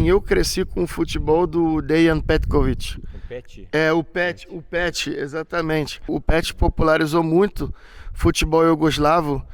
Eu cresci com o futebol do Dejan Petkovic. Um pet? O Pet, exatamente. O Pet popularizou muito futebol iugoslavo.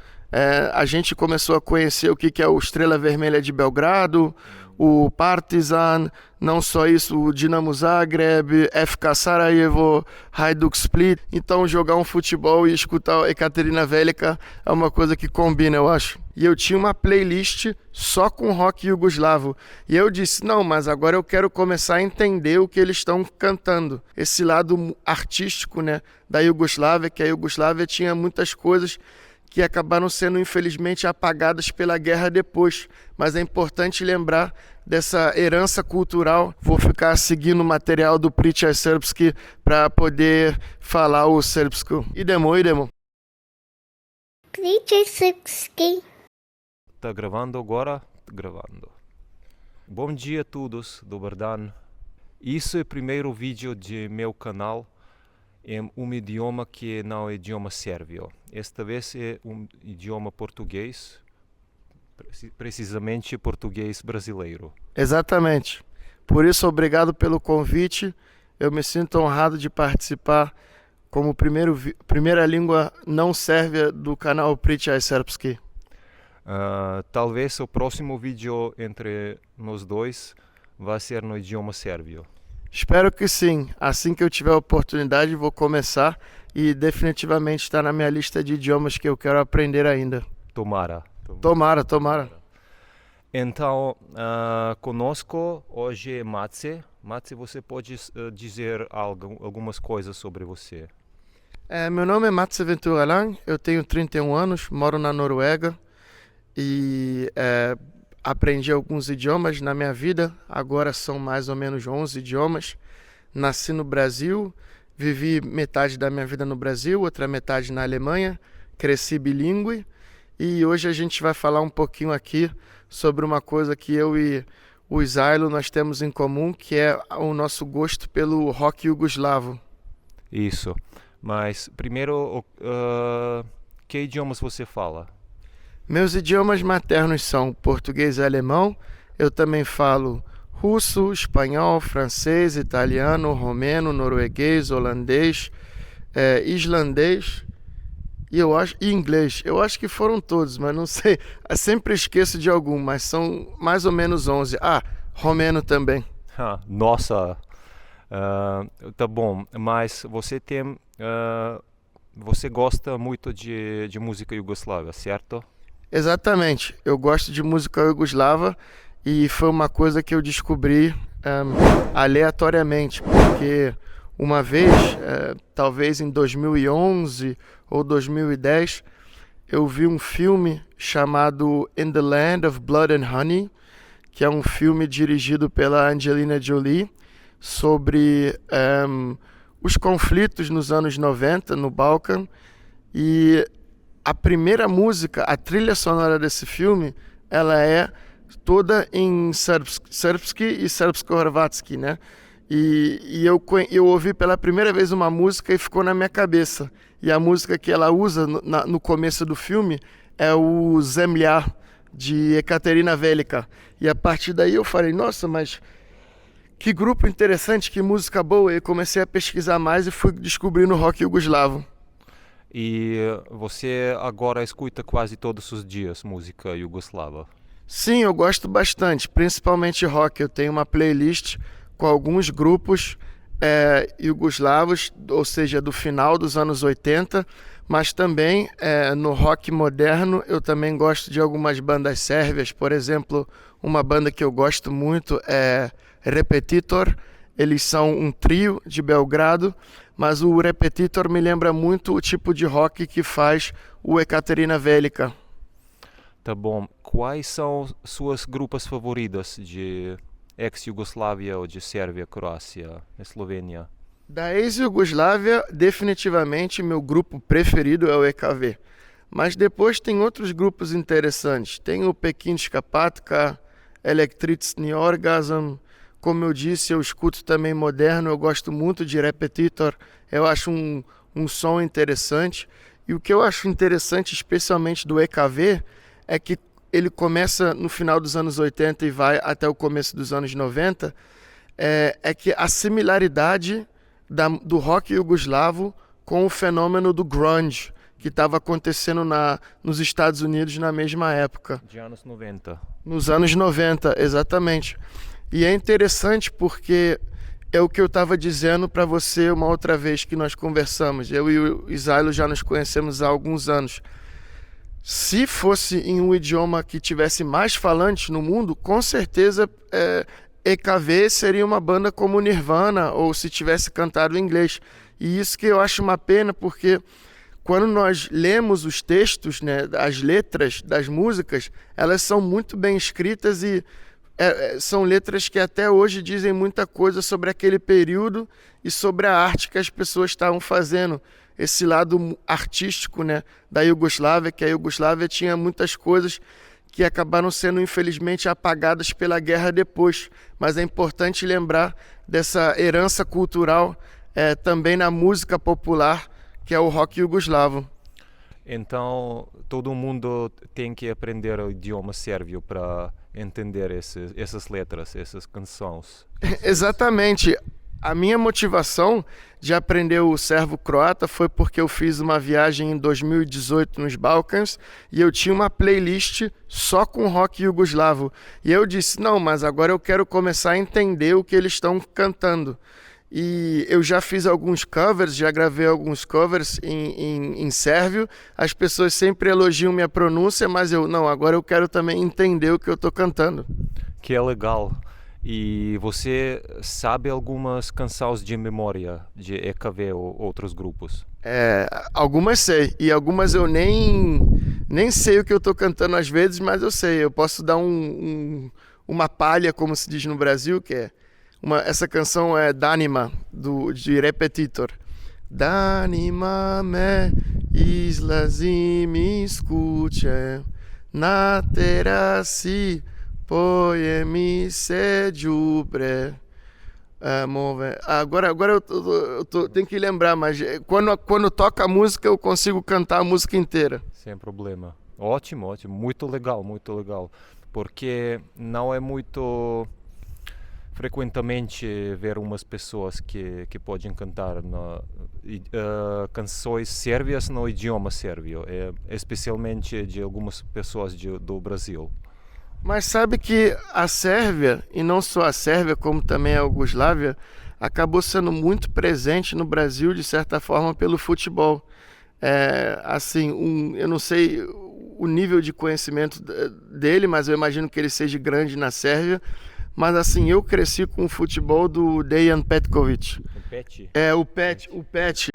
A gente começou a conhecer o que é o Estrela Vermelha de Belgrado, o Partizan, não só isso, o Dinamo Zagreb, FK Sarajevo, Hajduk Split. Então jogar um futebol e escutar a Ekaterina Velika é uma coisa que combina, eu acho. E eu tinha uma playlist só com rock iugoslavo. E eu disse, não, mas agora eu quero começar a entender o que eles estão cantando. Esse lado artístico, né, da Iugoslávia, que a Iugoslávia tinha muitas coisas que acabaram sendo, infelizmente, apagadas pela guerra depois. Mas é importante lembrar dessa herança cultural. Vou ficar seguindo o material do Pričaj Srpski para poder falar o srpsko. Idemo. Pričaj Srpski. Tá gravando agora? Gravando. Bom dia a todos, dobar dan. Isso é o primeiro vídeo de meu canal em um idioma que não é idioma sérvio. Esta vez é um idioma português, precisamente português brasileiro. Exatamente. Por isso, obrigado pelo convite. Eu me sinto honrado de participar como primeira língua não sérvia do canal Pričaj Srpski. Talvez o próximo vídeo entre nós dois vai ser no idioma sérvio. Espero que sim. Assim que eu tiver a oportunidade, vou começar e definitivamente está na minha lista de idiomas que eu quero aprender ainda. Tomara. Tomara. Então, conosco hoje é Matze. Matze, você pode dizer algumas coisas sobre você? Meu nome é Matze Ventura-Lang, eu tenho 31 anos, moro na Noruega e aprendi alguns idiomas na minha vida, agora são mais ou menos 11 idiomas. Nasci no Brasil, vivi metade da minha vida no Brasil, outra metade na Alemanha, cresci bilíngue e hoje a gente vai falar um pouquinho aqui sobre uma coisa que eu e o Isailo nós temos em comum, que é o nosso gosto pelo rock iugoslavo. Isso, mas primeiro, que idiomas você fala? Meus idiomas maternos são português e alemão. Eu também falo russo, espanhol, francês, italiano, romeno, norueguês, holandês, islandês e inglês. Eu acho que foram todos, mas não sei. Eu sempre esqueço de algum, mas são mais ou menos 11. Romeno também. Nossa, tá bom. Mas você gosta muito de música iugoslava, certo? Exatamente, eu gosto de música iugoslava e foi uma coisa que eu descobri aleatoriamente, porque uma vez, talvez em 2011 ou 2010, eu vi um filme chamado In the Land of Blood and Honey, que é um filme dirigido pela Angelina Jolie sobre os conflitos nos anos 90 no Balcã, e a primeira música, a trilha sonora desse filme, ela é toda em srpski e srpsko-hrvatski, né? E eu ouvi pela primeira vez uma música e ficou na minha cabeça. E a música que ela usa no começo do filme é o Zemlja, de Ekaterina Velika. E a partir daí eu falei, nossa, mas que grupo interessante, que música boa. E comecei a pesquisar mais e fui descobrindo o rock iugoslavo. E você agora escuta quase todos os dias música iugoslava? Sim, eu gosto bastante, principalmente rock. Eu tenho uma playlist com alguns grupos iugoslavos, ou seja, do final dos anos 80, mas também no rock moderno eu também gosto de algumas bandas sérvias. Por exemplo, uma banda que eu gosto muito é Repetitor. Eles são um trio de Belgrado, mas o Repetitor me lembra muito o tipo de rock que faz o Ekaterina Velika. Tá bom. Quais são suas grupos favoritas de ex-Yugoslávia ou de Sérvia, Croácia, Eslovênia? Da ex-Yugoslávia, definitivamente meu grupo preferido é o EKV. Mas depois tem outros grupos interessantes. Tem o Pekinska Patka, Električni Orgasm. Como eu disse, eu escuto também moderno, eu gosto muito de Repetitor. Eu acho um som interessante. E o que eu acho interessante, especialmente do EKV, é que ele começa no final dos anos 80 e vai até o começo dos anos 90, é que a similaridade do rock iugoslavo com o fenômeno do grunge, que estava acontecendo nos Estados Unidos na mesma época. De anos 90. Nos anos 90, exatamente. E é interessante porque é o que eu estava dizendo para você uma outra vez que nós conversamos. Eu e o Isailo já nos conhecemos há alguns anos. Se fosse em um idioma que tivesse mais falantes no mundo, com certeza EKV seria uma banda como Nirvana, ou se tivesse cantado em inglês. E isso que eu acho uma pena, porque quando nós lemos os textos, né, as letras das músicas, elas são muito bem escritas e são letras que até hoje dizem muita coisa sobre aquele período e sobre a arte que as pessoas estavam fazendo. Esse lado artístico, né, da Iugoslávia, que a Iugoslávia tinha muitas coisas que acabaram sendo, infelizmente, apagadas pela guerra depois. Mas é importante lembrar dessa herança cultural também na música popular, que é o rock iugoslavo. Então, todo mundo tem que aprender o idioma sérvio para entender essas letras, essas canções. Exatamente. A minha motivação de aprender o sérvio-croata foi porque eu fiz uma viagem em 2018 nos Balcãs e eu tinha uma playlist só com rock iugoslavo. E eu disse, não, mas agora eu quero começar a entender o que eles estão cantando. E eu já fiz alguns covers, já gravei alguns covers em sérvio. As pessoas sempre elogiam minha pronúncia, mas agora eu quero também entender o que eu estou cantando. Que é legal. E você sabe algumas canções de memória de EKV ou outros grupos? Algumas sei, e algumas eu nem sei o que eu estou cantando às vezes, mas eu sei. Eu posso dar uma palha, como se diz no Brasil, que é essa canção é Danima, de Repetitor. Danima me izlazim iz kuće, na terasi poje-mi se đubre. Agora eu tenho que lembrar, mas quando toca a música eu consigo cantar a música inteira. Sem problema. Ótimo, ótimo. Muito legal, muito legal. Porque não é muito frequentemente ver umas pessoas que podem cantar canções sérvias no idioma sérvio, especialmente de algumas pessoas do Brasil. Mas sabe que a Sérvia, e não só a Sérvia, como também a Iugoslávia, acabou sendo muito presente no Brasil, de certa forma, pelo futebol. Eu não sei o nível de conhecimento dele, mas eu imagino que ele seja grande na Sérvia. Mas assim, eu cresci com o futebol do Dejan Petković. O Pet.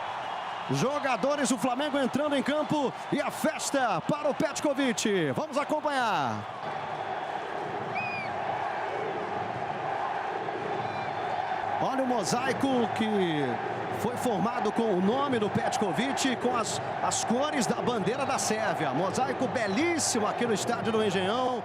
Jogadores do Flamengo entrando em campo e a festa para o Petković. Vamos acompanhar. Olha o mosaico que foi formado com o nome do Petković, com as cores da bandeira da Sérvia. Mosaico belíssimo aqui no estádio do Engenhão.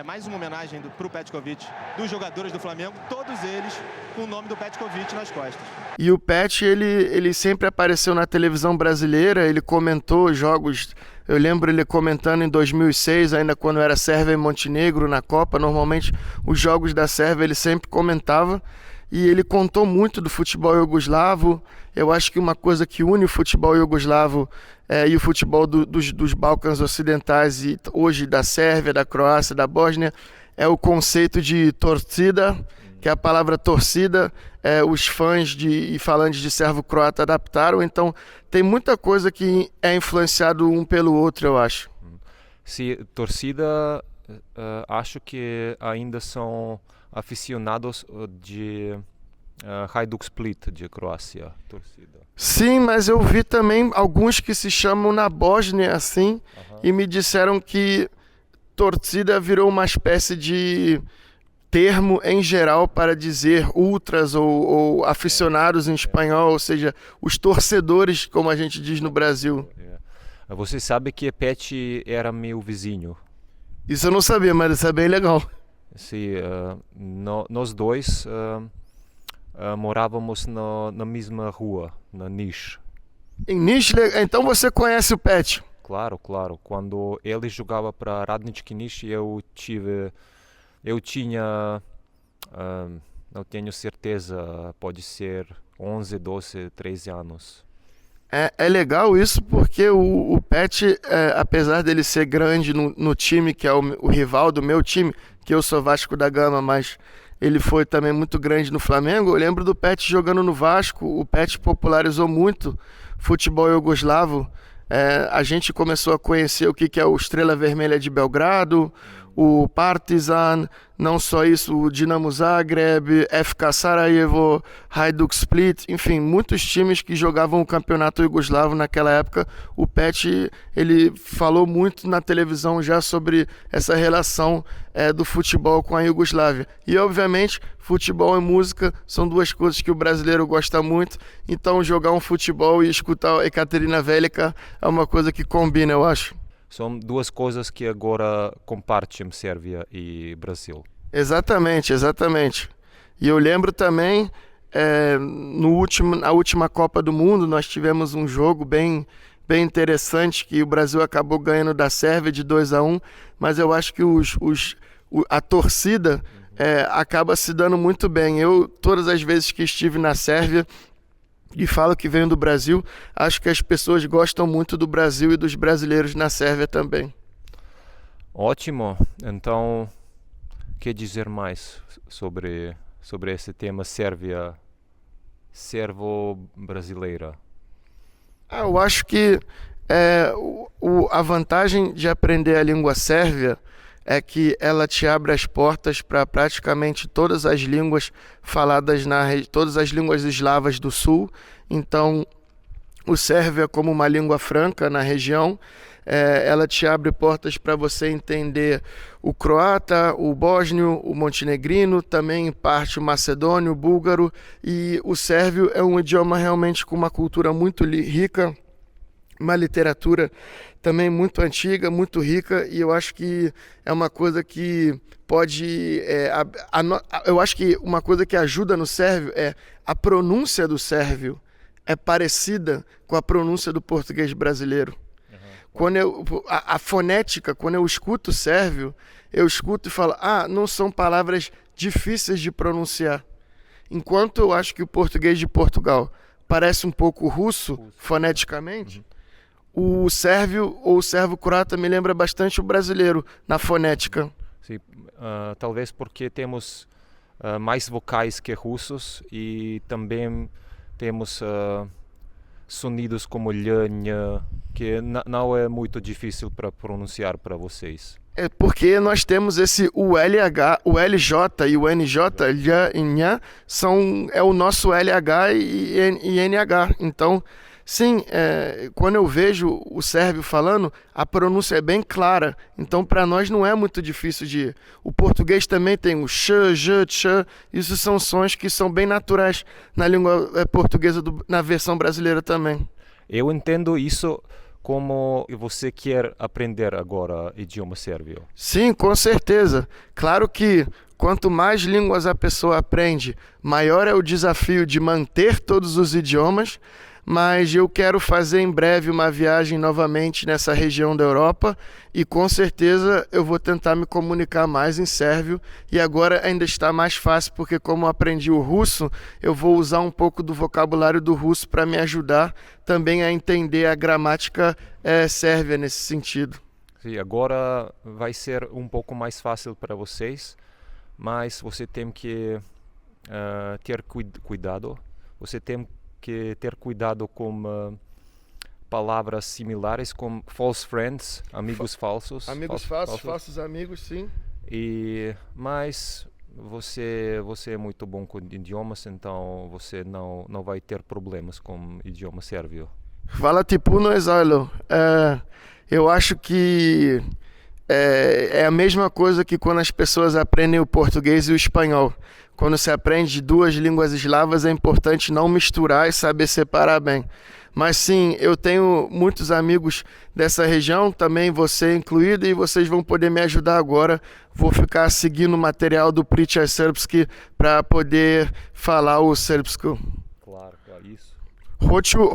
Mais uma homenagem para o Petković, dos jogadores do Flamengo, todos eles com o nome do Petković nas costas. E o Pet, ele sempre apareceu na televisão brasileira, ele comentou jogos, eu lembro ele comentando em 2006, ainda quando era Sérvia e Montenegro na Copa, normalmente os jogos da Sérvia ele sempre comentava, e ele contou muito do futebol iugoslavo. Eu acho que uma coisa que une o futebol iugoslavo e o futebol dos Balcãs Ocidentais e hoje da Sérvia, da Croácia, da Bósnia, é o conceito de torcida, que é a palavra torcida, os fãs e falantes de sérvio-croata adaptaram. Então tem muita coisa que é influenciado um pelo outro, eu acho. Sim, torcida, acho que ainda são aficionados de Hajduk Split, de Croácia, torcida. Sim, mas eu vi também alguns que se chamam na Bósnia assim, e me disseram que torcida virou uma espécie de termo em geral para dizer ultras ou aficionados em espanhol, ou seja, os torcedores, como a gente diz no Brasil. Você sabe que Pet era meu vizinho? Isso eu não sabia, mas isso é bem legal. Sim, nós dois morávamos na mesma rua, na Niš. Em Niš, então você conhece o Pet? Claro, claro. Quando ele jogava para Radnički Niš, eu tinha, não tenho certeza, pode ser 11, 12, 13 anos. É legal isso porque o Pet, apesar dele ser grande no time, que é o rival do meu time, que eu sou Vasco da Gama, mas ele foi também muito grande no Flamengo. Eu lembro do Pet jogando no Vasco. O Pet popularizou muito futebol iugoslavo. A gente começou a conhecer o que é o Estrela Vermelha de Belgrado, o Partizan, não só isso, o Dinamo Zagreb, FK Sarajevo, Hajduk Split, enfim, muitos times que jogavam o campeonato iugoslavo naquela época. O Pet, ele falou muito na televisão já sobre essa relação do futebol com a Iugoslávia. E, obviamente, futebol e música são duas coisas que o brasileiro gosta muito, então jogar um futebol e escutar Ekaterina Velika é uma coisa que combina, eu acho. São duas coisas que agora compartilham Sérvia e Brasil. Exatamente, exatamente. E eu lembro também, na última Copa do Mundo, nós tivemos um jogo bem interessante, que o Brasil acabou ganhando da Sérvia de 2-1, mas eu acho que a torcida acaba se dando muito bem. Eu, todas as vezes que estive na Sérvia, e falo que venho do Brasil, acho que as pessoas gostam muito do Brasil e dos brasileiros na Sérvia também. Ótimo. Então, o que dizer mais sobre esse tema servo-brasileira? Eu acho que a vantagem de aprender a língua sérvia é que ela te abre as portas para praticamente todas as línguas faladas todas as línguas eslavas do sul. Então, o sérvio é como uma língua franca na região. Ela te abre portas para você entender o croata, o bósnio, o montenegrino, também em parte o macedônio, o búlgaro. E o sérvio é um idioma realmente com uma cultura muito rica, uma literatura também muito antiga, muito rica, e eu acho que é uma coisa que pode... eu acho que uma coisa que ajuda no sérvio é a pronúncia do sérvio é parecida com a pronúncia do português brasileiro. Quando a fonética, quando eu escuto o sérvio, eu escuto e falo, não são palavras difíceis de pronunciar. Enquanto eu acho que o português de Portugal parece um pouco russo, foneticamente, o sérvio ou o servo-croata me lembra bastante o brasileiro na fonética. Sim, talvez porque temos mais vocais que russos e também temos sonidos como lhanha, que não é muito difícil para pronunciar para vocês. É porque nós temos o LH, o LJ e o NJ, lha e nha, é o nosso LH e NH. Então, sim, quando eu vejo o sérvio falando, a pronúncia é bem clara. Então, para nós não é muito difícil O português também tem o sh, j, ch. Isso são sons que são bem naturais na língua portuguesa, na versão brasileira também. Eu entendo isso como você quer aprender agora idioma sérvio. Sim, com certeza. Claro que quanto mais línguas a pessoa aprende, maior é o desafio de manter todos os idiomas, mas eu quero fazer em breve uma viagem novamente nessa região da Europa e com certeza eu vou tentar me comunicar mais em sérvio, e agora ainda está mais fácil porque como eu aprendi o russo, eu vou usar um pouco do vocabulário do russo para me ajudar também a entender a gramática sérvia nesse sentido. Sim, agora vai ser um pouco mais fácil para vocês, mas você tem que ter cuidado. Você tem que ter cuidado com palavras similares como false friends, amigos falsos. Amigos falsos amigos, sim. Mas você é muito bom com idiomas, então você não vai ter problemas com idioma sérvio. Fala tipo no exalo. Eu acho que é a mesma coisa que quando as pessoas aprendem o português e o espanhol. Quando se aprende duas línguas eslavas, é importante não misturar e saber separar bem. Mas sim, eu tenho muitos amigos dessa região, também você incluído, e vocês vão poder me ajudar agora. Vou ficar seguindo o material do Pričaj Srpski para poder falar o srpsko. Claro, isso.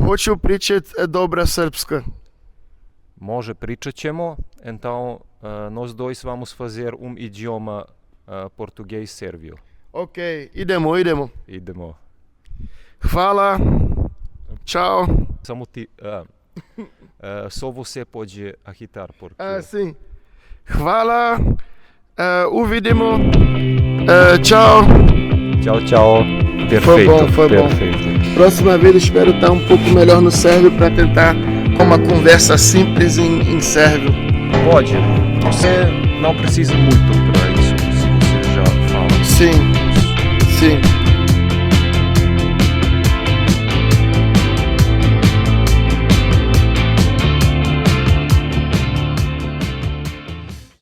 Хочу pričat dobra srpska. Može, pričat ćemo. Então, nós dois vamos fazer idioma português sérvio. Ok, idemo. Idemo. Hvala. Ćao. Samo só você pode agitar, porque... Sim. Hvala. Uvidimo. Tchau. Tchau. Perfeito. Foi bom. Próxima vez espero estar um pouco melhor no sérvio para tentar com uma conversa simples em sérvio. Pode. Você não precisa muito para isso, se você já fala. Sim.